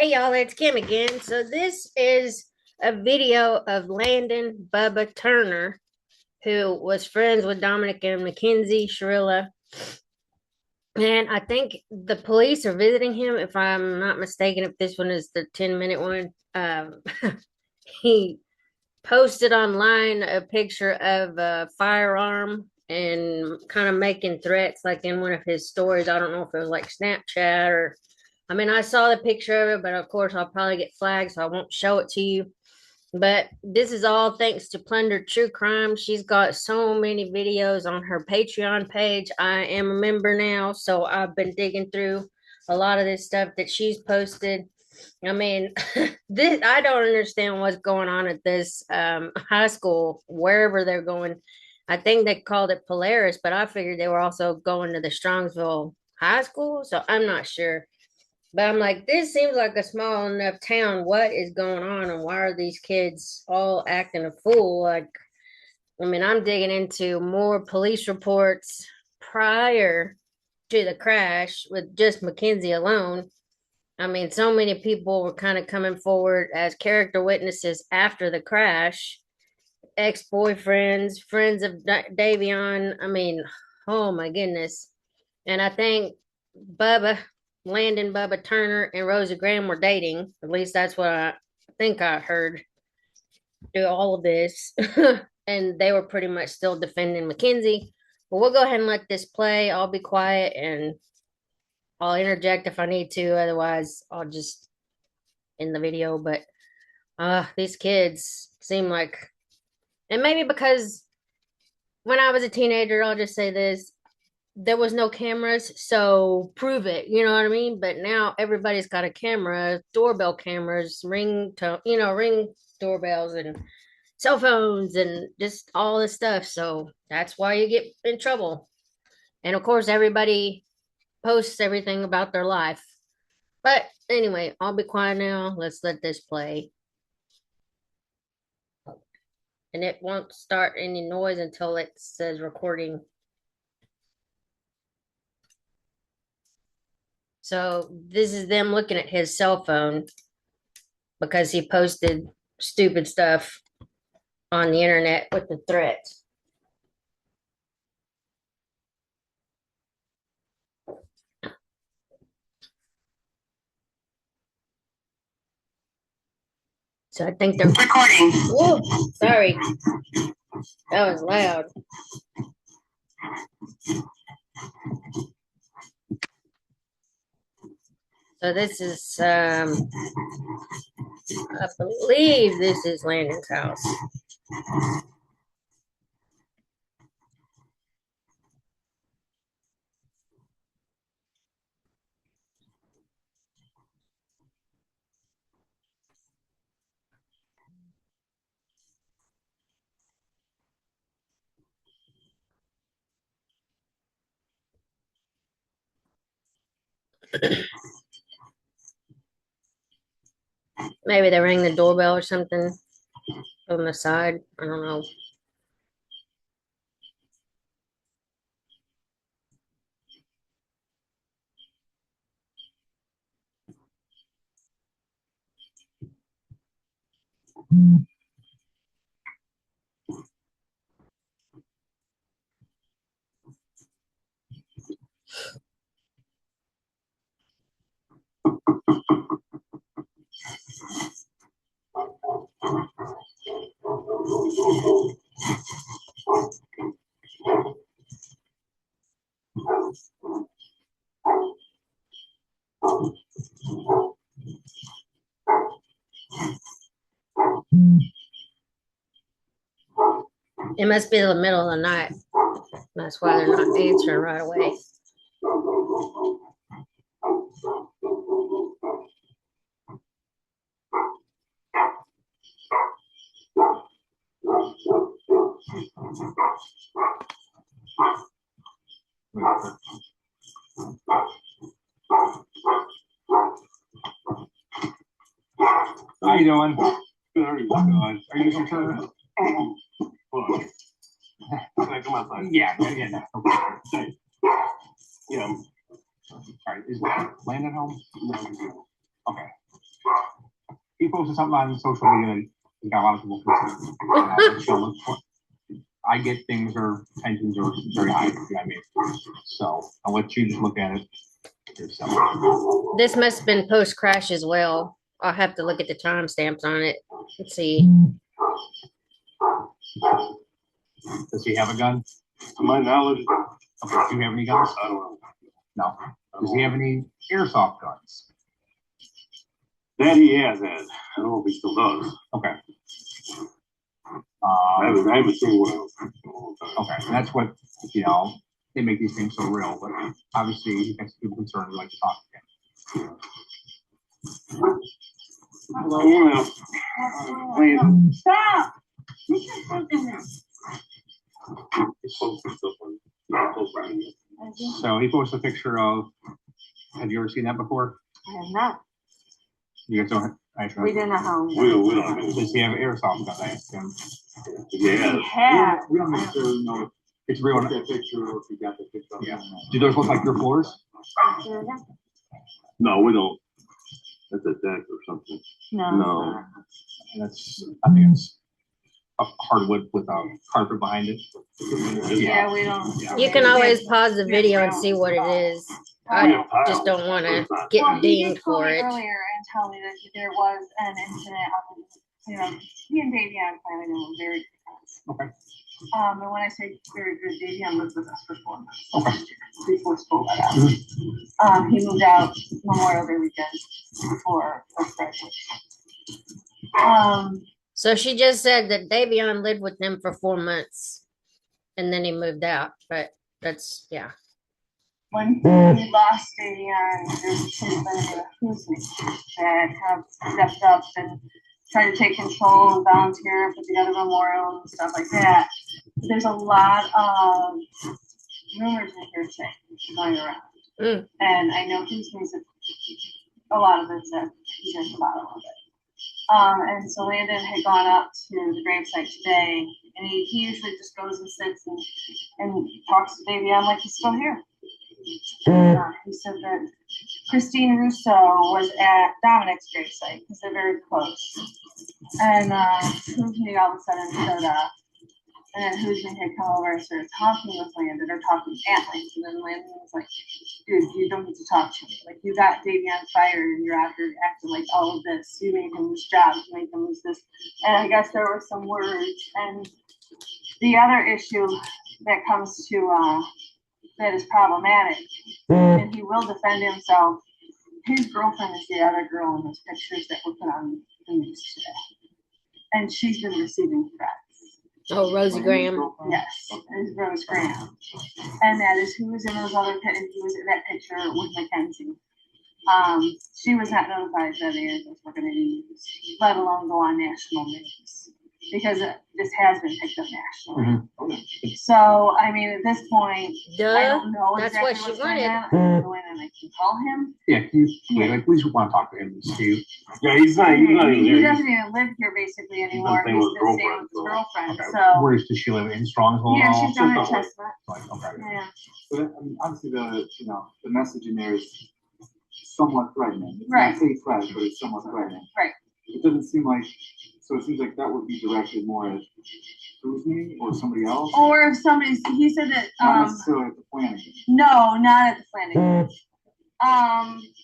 Hey y'all, it's Kim again. So this is a video of Landon Bubba Turner, who was friends with Dominic and Mackenzie Shrilla. And I think the police are visiting him, if I'm not mistaken, if this one is the 10-minute one. He posted online a picture of a firearm and kind of making threats like in one of his stories. I don't know if it was like Snapchat or I mean, I saw the picture of it, but of course I'll probably get flagged, so I won't show it to you. But this is all thanks to Plunder True Crime. She's got so many videos on her Patreon page. I am a member now, so I've been digging through a lot of this stuff that she's posted. I mean, this I don't understand what's going on at this high school, wherever they're going. I think they called it Polaris, but I figured they were also going to the Strongsville High School, so I'm not sure. But I'm like, this seems like a small enough town. What is going on? And why are these kids all acting a fool? Like, I mean, I'm digging into more police reports prior to the crash with just Mackenzie alone. I mean, so many people were kind of coming forward as character witnesses after the crash, ex-boyfriends, friends of Davion. I mean, oh my goodness. And I think Bubba, Landon Bubba Turner and Rosa Graham were dating. At least that's what I think I heard through all of this. And they were pretty much still defending Mackenzie. But we'll go ahead and let this play. I'll be quiet and I'll interject if I need to. Otherwise, I'll just end the video. But these kids seem like, and maybe because when I was a teenager, I'll just say this, there was no cameras, so prove it. You know what I mean? But now everybody's got a camera, doorbell cameras, ring doorbells and cell phones and just all this stuff. So that's why you get in trouble. And of course, everybody posts everything about their life. But anyway, I'll be quiet now. Let's let this play. And it won't start any noise until it says recording. So this is them looking at his cell phone because he posted stupid stuff on the internet with the threats. So I think they're recording. Whoa, sorry. That was loud. So this is I believe this is Landon's house. Maybe they rang the doorbell or something on the side. I don't know. It must be the middle of the night. That's why they're not answering right away. How you doing? Good. Are you sure? Look. Can I come outside? Yeah. Okay. Yeah. All right. Is Landon home? No. Okay. he posted something on social media and he got a lot of people concerned. I get things or tensions are very high. You know what I mean? So I'll let you just look at it yourself. This must have been post crash as well. I'll have to look at the timestamps on it. Let's see. Does he have a gun? To my knowledge, Okay. Do you have any guns? I don't know. No. Does he have any airsoft guns? That he has had. I don't know if he still does. Okay. I haven't seen one of them. Okay, and that's what, you know, they make these things so real, but obviously he makes people concerned, we like to talk to him. Hello. Landon. Stop! You can't put them in. So he posted a picture of, have you ever seen that before? I have not. You guys don't, We didn't know how. We don't. Does he have an airsoft gun? I asked him. Yeah. We have. We don't necessarily know It's real. if that picture or if you got the picture. Yeah. Do those look like your floors? No, we don't. That's a deck or something. No. That's, I think it's a hardwood with a carpet behind it. Yeah, we don't. Yeah. You can always pause the video and see what it is. I just don't want to Well, get he dinged did call for me it. earlier and tell me that there was an incident on, you know, he and Davion planning were very good friends. Okay. And when I say very good, Davion lived with us for 4 months. Okay. Before school let out. He moved out Memorial Day weekend for graduation. So she just said that Davion lived with them for 4 months and then he moved out. But that's, yeah. When we lost Davion, there's a kid by the name of Husney that kind of stepped up and tried to take control and volunteer for the other memorials and stuff like that. But there's a lot of rumors and hearsay going around. And I know Husney's a lot of it that he's at the bottom of it. And so Landon had gone up to the gravesite today, and he usually just goes and sits and talks to Davion like he's still here. He said that Christine Russo was at Dominic's gravesite because they're very close. And Husney all of a sudden showed up. And then Husney had come over and started talking with Landon or talking at Landon. And then Landon was like, dude, you don't need to talk to me. Like, you got Davion fired and you're out here acting like all of this. You made him lose jobs, you made him lose this. And I guess there were some words. And the other issue that comes to that is problematic, and he will defend himself. His girlfriend is the other girl in those pictures that were put on the news today, and she's been receiving threats. Oh, Rosie Graham. Yes, it's Rose Graham, and that is who was in those other pictures. He was in that picture with Mackenzie. She was not notified that the answers were going to be used, let alone go on national news, because this has been picked up nationally. So, I mean, at this point, I Duh. don't know That's exactly what she what's going wanted. on. I can go in and I can call him. Yeah, like, we just want to talk to him and see. Yeah, he's not even He there. doesn't even live here basically anymore. staying He's with his been staying with his girlfriend, girlfriend. Okay. So, Where does she live? In Strongsville? yeah, and all? she's down in Just Chestnut. Like, okay. Yeah. But I mean, obviously the message in there is somewhat threatening. It's Right. not a threat, but it's somewhat threatening. Right. It doesn't seem like, so it seems like that would be directed more at Kuzmi or somebody else. Or if somebody's, he said that, Not necessarily at the Flanagan. no, not at the Flanagan.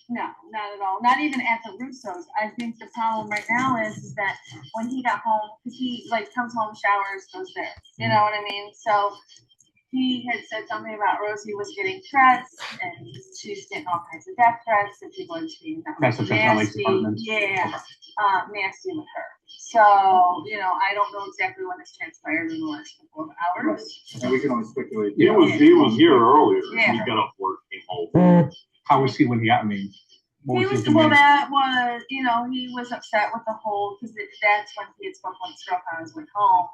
No, not at all. Not even at the Russos. I think the problem right now is that when he got home, because he like comes home, showers, goes there. You know what I mean? So he had said something about Rosie was getting threats, and she's getting all kinds of death threats, and people are just being That's the Central Lakes nasty. Department. Yeah, nasty with her. So, you know, I don't know exactly when this transpired in the last couple of hours. And we can only speculate. He was here earlier. Yeah. He got off work, came home. How was he when he got, I mean, what He was his was, well, demand? that was, you know, he was upset with the whole, because that's when he had spoken with Stroke on his way home,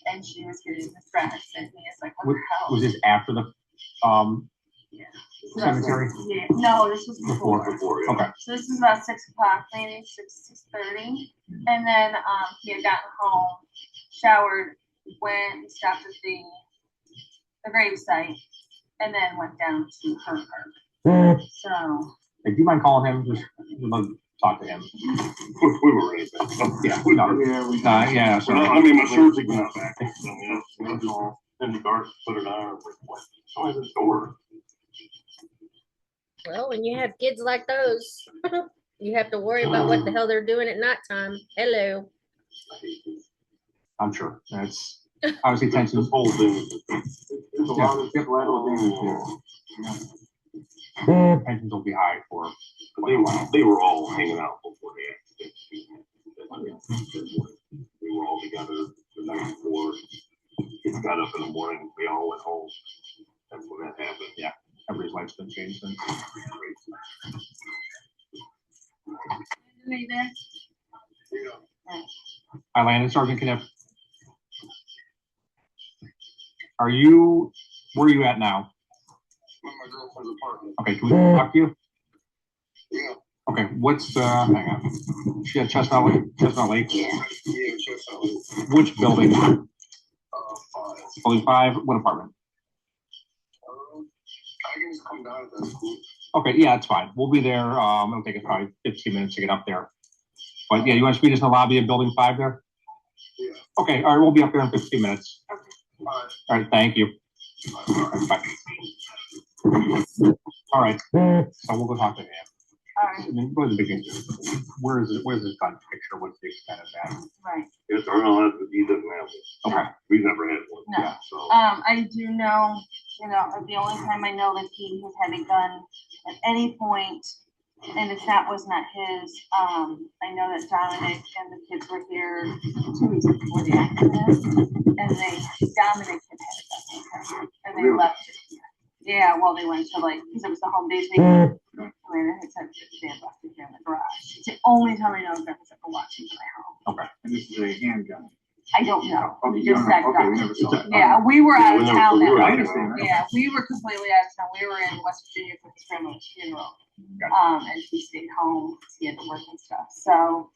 and she was getting the threats, and he is like, what the hell? Was this after the cemetery? Yeah, no, this was before. Before, yeah. Okay. So this was about 6 o'clock, maybe 6:30, and then he had gotten home, showered, went, stopped at the gravesite, and then went down to her park. So. Hey, do you mind calling him just talk to him. We were ready. Yeah, no, yeah. So I mean, my shirt's even out back. In the dark, put it on. What? So I just door. Well, when you have kids like those, you have to worry about what the hell they're doing at nighttime. Hello. I'm sure that's obviously tension. This whole thing. There's a lot of collateral damage here. Tensions will be high for. They were all hanging out before the accident. We were all together the night before. Kids got up in the morning. We all went home. That's when that happened. Yeah, everybody's life's been changed since. Are you there? Hi, Landon, Sergeant Knipp. Where are you at now? I'm at my girlfriend's apartment. Okay, can we talk to you? Yeah. Okay, what's hang on. She had Chestnut Lake? Yeah, Chestnut Lake. Which building? 5. Building 5, what apartment? I can just come down at that school. Okay, yeah, it's fine. We'll be there. It'll take us probably 15 minutes to get up there. But yeah, you want to meet us in the lobby of building 5 there? Yeah. Okay, all right, we'll be up there in 15 minutes. Bye. All right, thank you. Bye. All right, so we'll go talk to him. Alright, I mean, where's the beginning? Where's this gun picture? What's the extent of that? right. Yes, I don't know. He doesn't have one. Okay. We've never had one. No. Yeah, so. I do know, the only time I know that he has had a gun at any point, and if that was not his, I know that Dominic and the kids were here 2 weeks before the accident, and Dominic had had a gun with him, and they Really? left it here. Yeah, well, they went to because it was the home days weekend, and they had said they had left it here in the garage. It's the only time I know that was ever watching to my home. And this is a handgun. I don't know. Okay, We you just don't said know. Okay, gun. we never saw it. Yeah, we were out we of never- town we that were night. out of town. Yeah, we were completely out of town. We were in West Virginia for his grandmother's funeral. And he stayed home. He had to work and stuff. So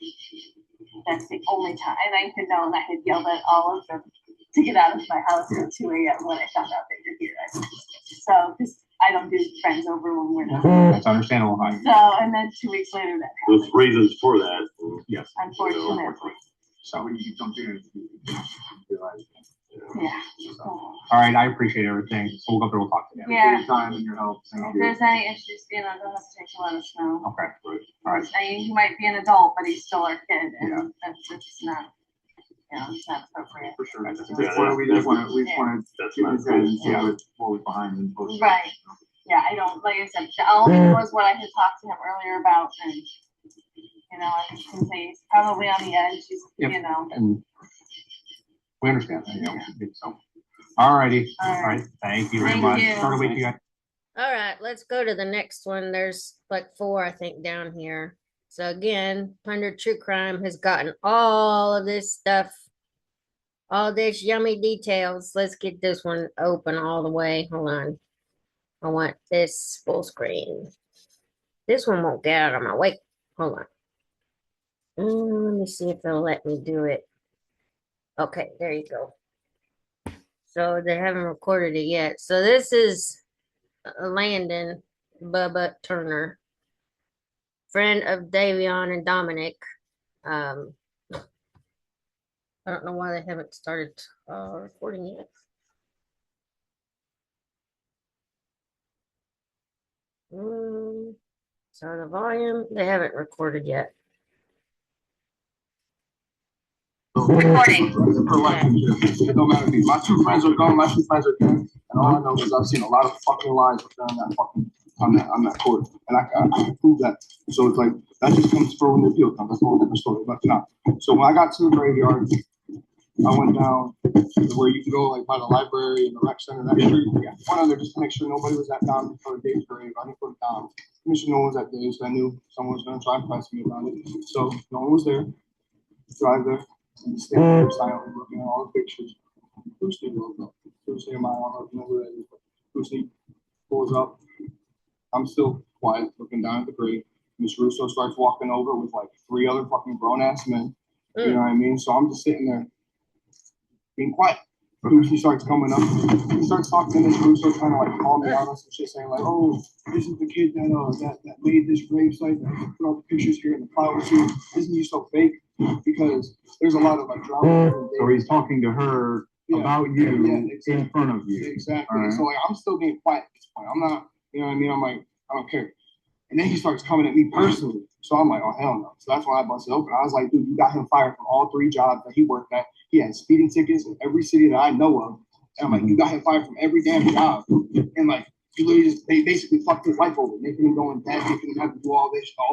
that's the only time. And I had known I had yelled at all of them to get out of my house at 2 a.m. when I found out they were here. So, because I don't do friends over when we're not. That's understandable. Hi. So, and then 2 weeks later that There's happened, reasons for that. Yes. unfortunately. So when you jumped in, you realized. Yeah. All right, I appreciate everything. So we'll go through. We'll talk to you. Yeah. Your time and your help. If there's any issues, don't hesitate to let us know. Okay. All right. I mean, he might be an adult, but he's still our kid, Yeah. and that's just not, it's not appropriate. For sure. Yeah, Well, we just want to That's get not his head and see Yeah. what was behind him. Post. Right. Yeah, I don't, like I said, the only was what I had talked to him earlier about, and, I can say he's probably on the edge, Yep. know. And we understand that. So, all righty. All All right. right. Thank you very Thank much. you. Sort of week you got. All right, let's go to the next one. There's like 4, I think, down here. So again, Plunder True Crime has gotten all of this stuff, all this yummy details. Let's get this one open all the way. Hold on. I want this full screen. This one won't get out of my way. Hold on. Let me see if they'll let me do it. Okay, there you go. So they haven't recorded it yet. So this is Landon Bubba Turner, friend of Davion and Dominic. I don't know why they haven't started recording yet. So the volume, they haven't recorded yet. Recording. For life and shit. It don't matter to me. My 2 friends are gone. My 2 friends are dead. And all I know is I've seen a lot of fucking lies on that fucking on that court, and I can prove that. So it's like that just comes through when the appeal comes. That's a whole different story. But not. So when I got to the graveyard, I went down to where you can go like by the library and the rec center. That street. Yeah. Went under just to make sure nobody was at down before Dave's grave. I didn't put it down. Make sure no one was at Dave's. I knew someone was gonna try and press me about it. So no one was there. Drive there. And stand there silently looking at all the pictures. Brucey rolls up. Brucey and my arm, you know who that is. Brucey pulls up. I'm still quiet, looking down at the grave. Miss Russo starts walking over with like 3 other fucking grown ass men. You know what I mean? So I'm just sitting there being quiet. He starts coming up. He starts talking to Miss Russo, trying to like call me out on some shit, saying like, "Oh, this is the kid that made this gravesite. That put all the pictures here and the flowers here. Isn't he so fake?" Because there's a lot of like drama. So he's talking to her about you exactly. in front of you. Exactly. Right. So like I'm still being quiet at this point. I'm not, you know what I mean? I'm like, I don't care. And then he starts coming at me personally. So I'm like, oh hell no. So that's when I busted open. I was like, dude, you got him fired from all 3 jobs that he worked at. He had speeding tickets in every city that I know of. And I'm like, you got him fired from every damn job. And like, you literally just, they basically fucked his life over, making him go in debt, making him have to do all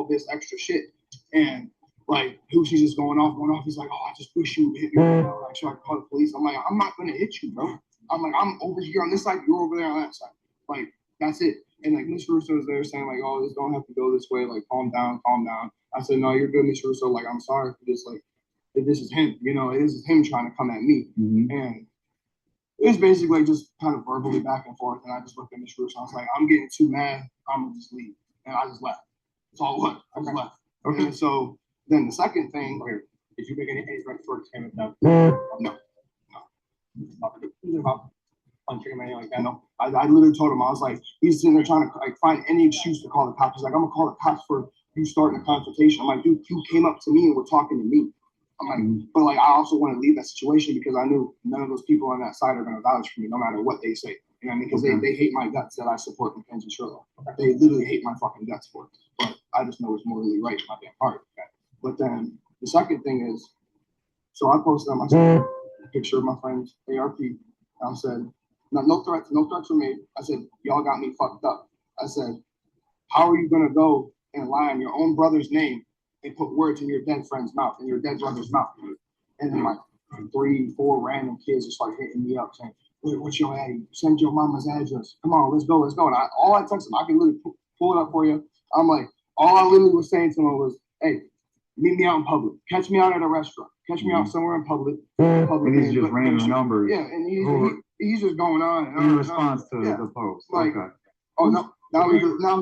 this extra shit. And like, Hoosie's just going off. He's like, oh, I just wish you would hit me. You know, like, so I call the police. I'm like, I'm not gonna hit you, bro. I'm like, I'm over here on this side, you're over there on that side. Like, that's it. And like Miss Russo was there saying like, oh, this don't have to go this way. Like, calm down, calm down. I said, no, you're good, Miss Russo. Like, I'm sorry for this. Like, this is him. You know, this is him trying to come at me. And it was basically like just kind of verbally back and forth. And I just looked at Miss Russo. I was like, I'm getting too mad. I'm gonna just leave. And I just left. That's all it was. I just left. Okay. And so then the second thing, Did you make any threats towards him about? No. About punching him or anything like that? No. I literally told him, I was like, he's sitting there trying to like find any excuse to call the cops. He's like, I'm gonna call the cops for you starting a confrontation. I'm like, dude, you came up to me and were talking to me. I'm like, but like, I also want to leave that situation because I knew none of those people on that side are gonna vouch for me, no matter what they say. You know what I mean? Because they hate my guts that I support Mackenzie Shirlow. They literally hate my fucking guts for it. But I just know it's morally right in my damn heart. Okay? But then the second thing is, so I posted on my story a picture of my friend's ARP. And I said, no threats were made. I said, y'all got me fucked up. I said, how are you gonna go and lie on your own brother's name and put words in your dead friend's mouth, in your dead brother's mouth? And then like 3, 4 random kids just start hitting me up saying, what's your ad? Send your mama's address. Come on, let's go. And all I texted him, I can literally pull it up for you. I'm like, all I literally was saying to him was, hey, meet me out in public. Catch me out at a restaurant. Catch me out somewhere in public. And these are just random numbers. Yeah, and he's just going on and on. In response to the post. Like, okay. Oh no, now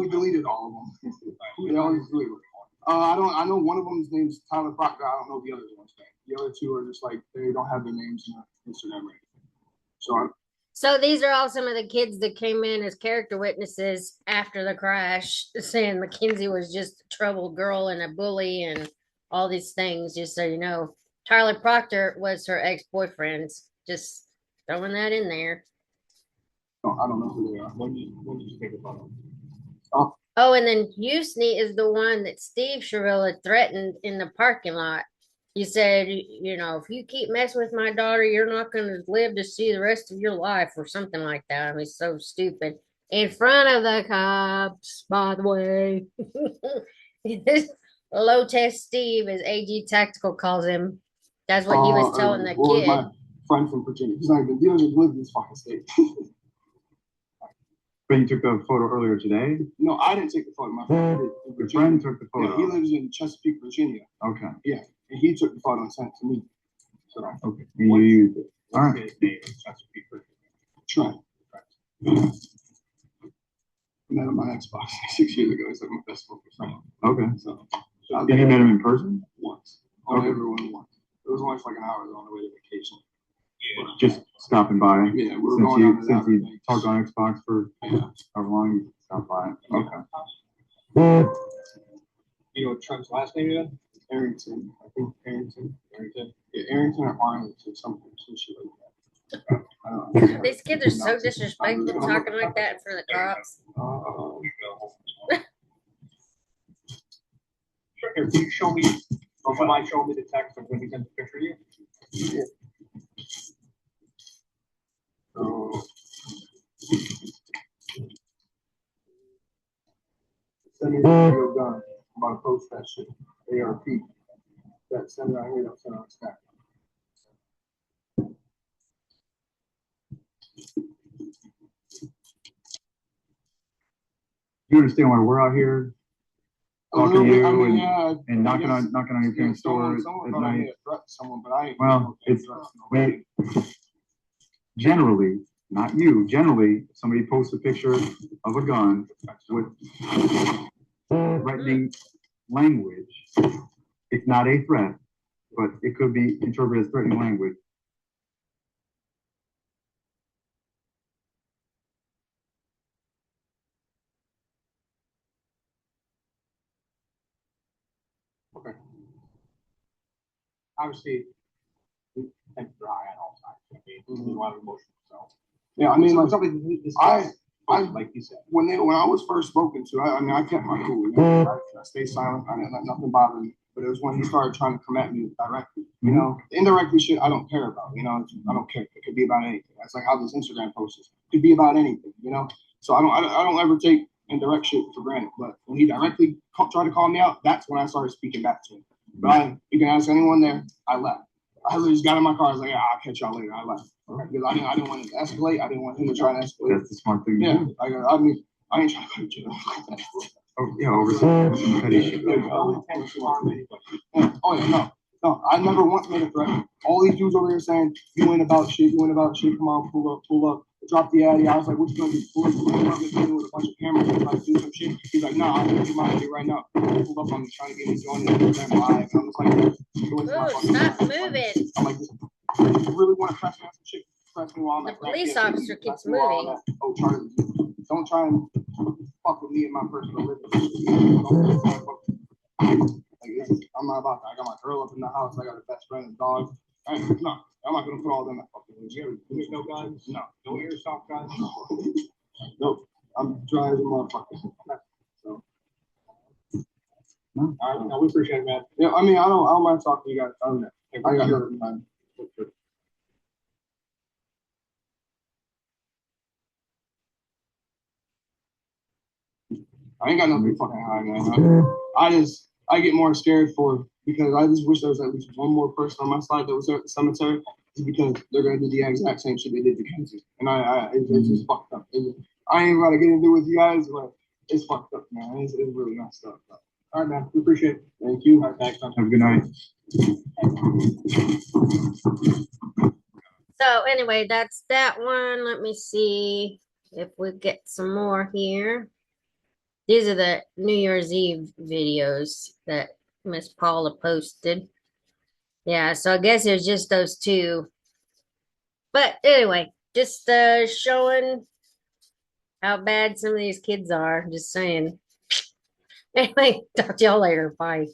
he deleted all of them. He's deleted. I know one of them's name's Tyler Proctor. I don't know the other one's name. The other 2 are just like they don't have their names in their Instagram right now. So these are all some of the kids that came in as character witnesses after the crash, saying Mackenzie was just a troubled girl and a bully and all these things. Just so you know, Tyler Proctor was her ex-boyfriend. Just throwing that in there. No, I don't know who they are. When did you take a photo? Oh, and then Houston is the one that Steve Sherrilla threatened in the parking lot. He said, you know, if you keep messing with my daughter, you're not going to live to see the rest of your life or something like that. I mean, so stupid. In front of the cops, by the way. Low test Steve, as AG Tactical calls him. That's what he was telling the kid. My friend from Virginia. He doesn't even live in this fucking state. But you took the photo earlier today? No, I didn't take the photo. My friend did. Your friend took the photo. Yeah, he lives in Chesapeake, Virginia. Okay. Yeah, and he took the photo and sent it to me. So okay, you used it. All right. His name is Chesapeake, Virginia. Trent. I met him on my Xbox 6 years ago. He's like my best friend for something. Okay. So you met him in person? Once. Only everyone once. It was only for like an hour on the way to vacation. Yeah. Just stopping by. Yeah, we were going on since you talked on Xbox for however long you stopped by. Okay. You know what Trump's last name is? Arrington. I think Arrington. Yeah, Arrington or Arlington, some shit like that. I don't know. These kids are so disrespectful talking like that in front of the cops. Here, can you show me, or somebody show me the text of when he sent the picture to you? Yeah. Send me the video done. I'm about to post that shit. ARP. That send it out here. Don't send it on Snap. You understand why we're out here talking to you and knocking on your parents' door at night? Well, it's generally, not you, generally, somebody posts a picture of a gun with threatening language. It's not a threat, but it could be interpreted as threatening language. Okay. Obviously, we tend to dry on all sides. I mean, there's a lot of emotion. So Yeah, I mean, like, something like you said. when I was first spoken to, I mean, I kept my cool. You know, I stayed silent. I didn't let nothing bother me. But it was when he started trying to come at me directly. You know, indirectly shit I don't care about. You know, I don't care. It could be about anything. That's like how this Instagram post is. It could be about anything. You know, so I don't ever take indirect shit for granted. But when he directly tried to call me out, that's when I started speaking back to him. But you can ask anyone there. I left. I literally just got in my car. I was like, yeah, I'll catch y'all later. I left. Because I didn't want it to escalate. I didn't want him to try to escalate. That's the smart thing. Yeah, I mean, I ain't trying to cut you off like that. Oh, yeah, over some petty shit. No intent to harm anybody. Oh yeah, no, I never once made a threat. All these dudes over here saying, you ain't about shit, come on, pull up, drop the addy. I was like, what you gonna do? Pull up with a bunch of cameras and like do some shit. He's like, nah, I'm gonna get my addy right now. He pulled up on me trying to get me joined in Instagram live. And I'm just like, Stop moving. I'm like, you really want to press me on some shit? Press me while I'm The at police Grant. officer keeps Press me while I'm moving. at- Oh, Charlie, don't try and fuck with me and my personal living. I'm not about that. I got my girl up in the house. I got a best friend and dog. No, I'm not gonna put all them in fucking room. There's no guns? No, No airsoft guns? nope. I'm dry as a motherfucker. So, All right, no, we appreciate it, man. yeah, I mean, I don't mind talking to you guys. I got Sure. time. I ain't got nothing fucking high, man. I get more scared because I just wish there was at least one more person on my side that was at the cemetery, because they're gonna do the exact same shit they did to Mackenzie, and it's just fucked up. I ain't about to get into it with you guys, but it's fucked up, man. It's really messed up. All right, man, we appreciate it. Thank you. All right, thanks, man. Have a good night. So anyway, that's that one. Let me see if we get some more here. These are the New Year's Eve videos that Miss Paula posted. Yeah, so I guess it was just those two. But anyway, just showing how bad some of these kids are. Just saying. Anyway, talk to y'all later. Bye.